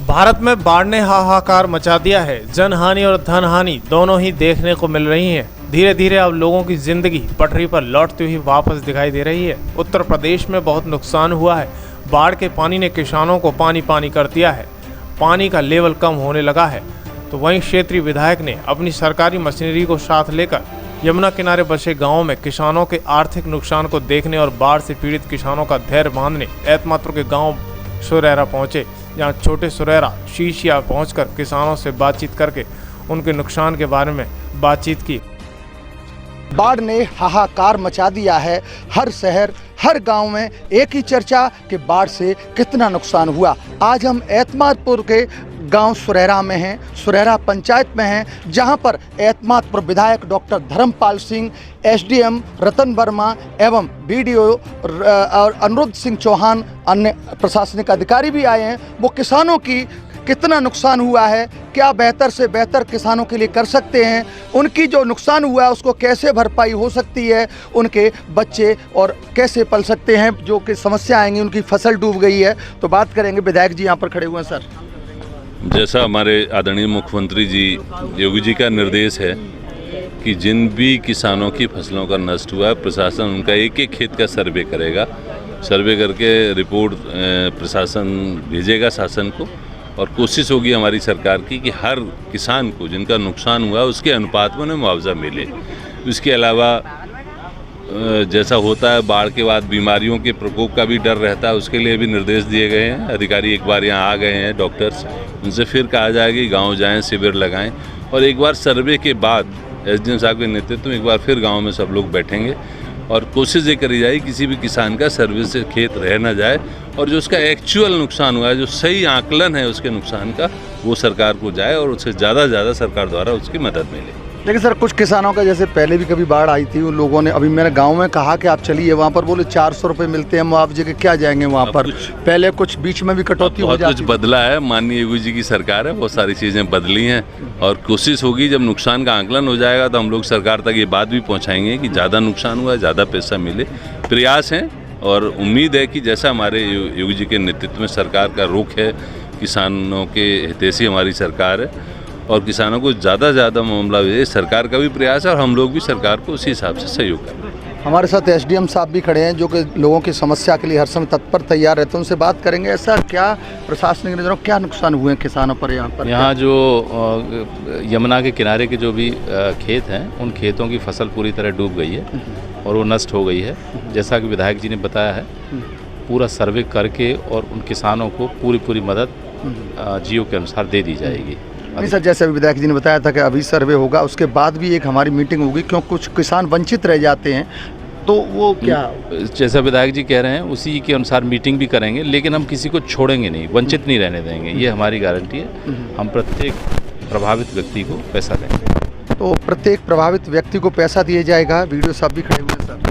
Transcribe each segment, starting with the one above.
भारत में बाढ़ ने हाहाकार मचा दिया है। जनहानि और धनहानि दोनों ही देखने को मिल रही हैं। धीरे धीरे अब लोगों की जिंदगी पटरी पर लौटती हुई वापस दिखाई दे रही है। उत्तर प्रदेश में बहुत नुकसान हुआ है। बाढ़ के पानी ने किसानों को पानी पानी कर दिया है। पानी का लेवल कम होने लगा है। तो वहीं क्षेत्रीय विधायक ने अपनी सरकारी मशीनरी को साथ लेकर यमुना किनारे बसे गांवों में किसानों के आर्थिक नुकसान को देखने और बाढ़ से पीड़ित किसानों का धैर्य बांधने एतमात्र के गांव सुरेरा पहुंचे, जहां छोटे सुरेरा शीशिया पहुंचकर किसानों से बातचीत करके उनके नुकसान के बारे में बातचीत की। बाढ़ ने हाहाकार मचा दिया है। हर शहर हर गांव में एक ही चर्चा कि बाढ़ से कितना नुकसान हुआ। आज हम एतमादपुर के गांव सुरेरा में हैं, सुरेरा पंचायत में हैं, जहां पर एतमादपुर विधायक डॉक्टर धर्मपाल सिंह, एसडीएम रतन वर्मा एवं बीडीओ और अनुरुद्ध सिंह चौहान, अन्य प्रशासनिक अधिकारी भी आए हैं। वो किसानों की कितना नुकसान हुआ है, क्या बेहतर से बेहतर किसानों के लिए कर सकते हैं, उनकी जो नुकसान हुआ है उसको कैसे भरपाई हो सकती है, उनके बच्चे और कैसे पल सकते हैं, जो कि समस्या आएंगी, उनकी फसल डूब गई है। तो बात करेंगे। विधायक जी यहाँ पर खड़े हुए हैं। सर, जैसा हमारे आदरणीय मुख्यमंत्री जी योगी जी का निर्देश है कि जिन भी किसानों की फसलों का नष्ट हुआ है, प्रशासन उनका एक एक खेत का सर्वे करेगा। सर्वे करके रिपोर्ट प्रशासन भेजेगा शासन को, और कोशिश होगी हमारी सरकार की कि हर किसान को जिनका नुकसान हुआ उसके अनुपात में उन्हें मुआवजा मिले। इसके अलावा जैसा होता है बाढ़ के बाद बीमारियों के प्रकोप का भी डर रहता है, उसके लिए भी निर्देश दिए गए हैं। अधिकारी एक बार यहाँ आ गए हैं, डॉक्टर्स, उनसे फिर कहा जाएगा कि गाँव जाएँ, शिविर लगाएँ, और एक बार सर्वे के बाद एसडीएम साहब के नेतृत्व में एक बार फिर गाँव में सब लोग बैठेंगे और कोशिश ये करी जाए किसी भी किसान का सर्वे से खेत रह ना जाए, और जो उसका एक्चुअल नुकसान हुआ है, जो सही आकलन है उसके नुकसान का, वो सरकार को जाए और उससे ज़्यादा से ज़्यादा सरकार द्वारा उसकी मदद मिले। लेकिन सर, कुछ किसानों का, जैसे पहले भी कभी बाढ़ आई थी, उन लोगों ने, अभी मैंने गांव में कहा कि आप चलिए वहां पर, बोले 400 रुपये मिलते हैं मुआवजे के, क्या जाएंगे वहां पर। पहले कुछ बीच में भी कटौती हो जाती, कुछ बदला है। माननीय योगी जी की सरकार है, बहुत सारी चीज़ें बदली हैं, और कोशिश होगी जब नुकसान का आकलन हो जाएगा तो हम लोग सरकार तक ये बात भी पहुँचाएंगे कि ज़्यादा नुकसान हुआ है, ज़्यादा पैसा मिले। प्रयास हैं और उम्मीद है कि जैसा हमारे योगी जी के नेतृत्व में सरकार का रुख है, किसानों के हितैषी हमारी सरकार है, और किसानों को ज़्यादा से ज़्यादा मामला है, सरकार का भी प्रयास है और हम लोग भी सरकार को उसी हिसाब से सहयोग कर रहे हैं। हमारे साथ एसडीएम साहब भी खड़े हैं, जो कि लोगों की समस्या के लिए हर समय तत्पर तैयार रहते हैं। उनसे बात करेंगे। ऐसा क्या प्रशासनिक नजरों क्या नुकसान हुए हैं किसानों पर यहाँ पर? यहाँ जो यमुना के किनारे के जो भी खेत हैं, उन खेतों की फसल पूरी तरह डूब गई है और वो नष्ट हो गई है। जैसा कि विधायक जी ने बताया है, पूरा सर्वे करके और उन किसानों को पूरी मदद जियो के अनुसार दे दी जाएगी। नहीं सर, जैसे विधायक जी ने बताया था कि अभी सर्वे होगा, उसके बाद भी एक हमारी मीटिंग होगी, क्यों कुछ किसान वंचित रह जाते हैं, तो वो क्या, जैसा विधायक जी कह रहे हैं उसी के अनुसार मीटिंग भी करेंगे, लेकिन हम किसी को छोड़ेंगे नहीं, वंचित नहीं रहने देंगे, ये हमारी गारंटी है। हम प्रत्येक प्रभावित व्यक्ति को पैसा देंगे। तो प्रत्येक प्रभावित व्यक्ति को पैसा दिया जाएगा। वीडियो साहब भी खड़े हुए हैं। सर,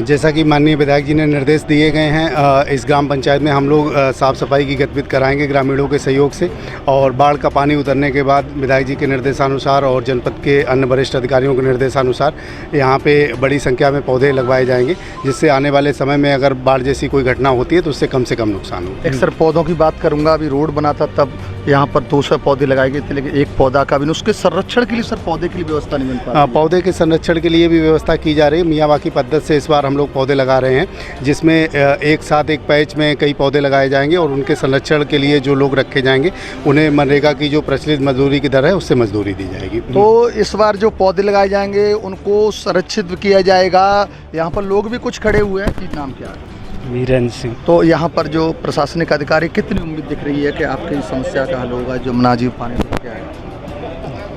जैसा कि माननीय विधायक जी ने निर्देश दिए गए हैं, इस ग्राम पंचायत में हम लोग साफ़ सफाई की गतिविधि कराएंगे ग्रामीणों के सहयोग से, और बाढ़ का पानी उतरने के बाद विधायक जी के निर्देशानुसार और जनपद के अन्य वरिष्ठ अधिकारियों के निर्देशानुसार यहाँ पे बड़ी संख्या में पौधे लगवाए जाएंगे, जिससे आने वाले समय में अगर बाढ़ जैसी कोई घटना होती है तो उससे कम नुकसान हो। एक सर पौधों की बात करूँगा। अभी रोड बना था तब यहाँ पर 200 पौधे लगाए गए थे, लेकिन एक पौधा का भी, उसके संरक्षण के लिए सर पौधे के लिए व्यवस्था नहीं बन पा रही। पौधे के संरक्षण के लिए भी व्यवस्था की जा रही है। मियावाकी पद्धति से इस बार हम लोग पौधे लगा रहे हैं, जिसमें एक साथ एक पैच में कई पौधे लगाए जाएंगे, और उनके संरक्षण के लिए जो लोग रखे जाएंगे उन्हें मनरेगा की जो प्रचलित मजदूरी की दर है उससे मजदूरी दी जाएगी। तो इस बार जो पौधे लगाए जाएंगे उनको संरक्षित किया जाएगा। यहाँ पर लोग भी कुछ खड़े हुए हैं। कि नाम क्या है? वीरेंद्र सिंह। तो यहाँ पर जो प्रशासनिक अधिकारी, कितनी उम्मीद दिख रही है कि आपकी समस्या का हल होगा? जमुना जी पानी क्या है?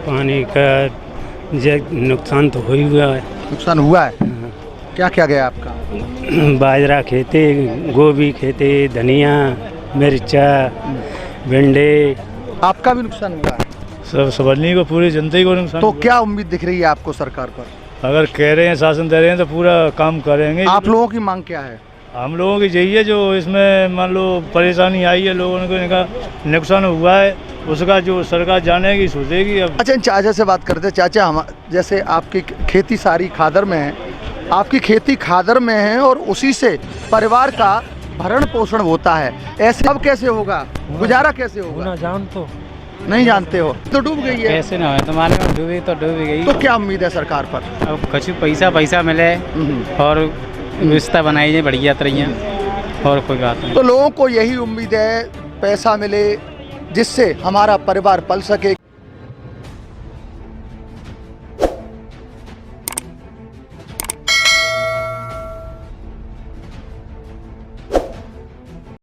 पानी का नुकसान तो हो ही हुआ है। नुकसान हुआ है? क्या क्या गया आपका? बाजरा खेते, गोभी खेते, धनिया, मिर्चा, भिंडे। आपका भी नुकसान हुआ है? सब सबलनी को, पूरी जनता को नुकसान। तो क्या उम्मीद दिख रही है आपको सरकार पर? अगर कह रहे हैं, शासन दे रहे हैं, तो पूरा काम करेंगे। आप लोगों की मांग क्या है? हम लोगों की यही है, जो इसमें मान लो परेशानी आई है, लोगों को इनका नुकसान हुआ है, उसका जो सरकार जानेगी, सोचेगी। अब अच्छा, चाचा से बात करते हैं। चाचा, हम जैसे आपकी खेती सारी खादर में है, आपकी खेती खादर में है और उसी से परिवार का भरण पोषण होता है, ऐसे अब कैसे होगा, गुजारा कैसे होगा? जान तो नहीं जानते हो तो डूब गई है। कैसे ना हो तुम्हारे में डूबी तो डूब गई। तो क्या उम्मीद है सरकार पर? अब कुछ पैसा मिले और व्यवस्था बनाई जाए बढ़िया तरह, और कोई बात नहीं। तो लोगों को यही उम्मीद है पैसा मिले जिससे हमारा परिवार पल सके।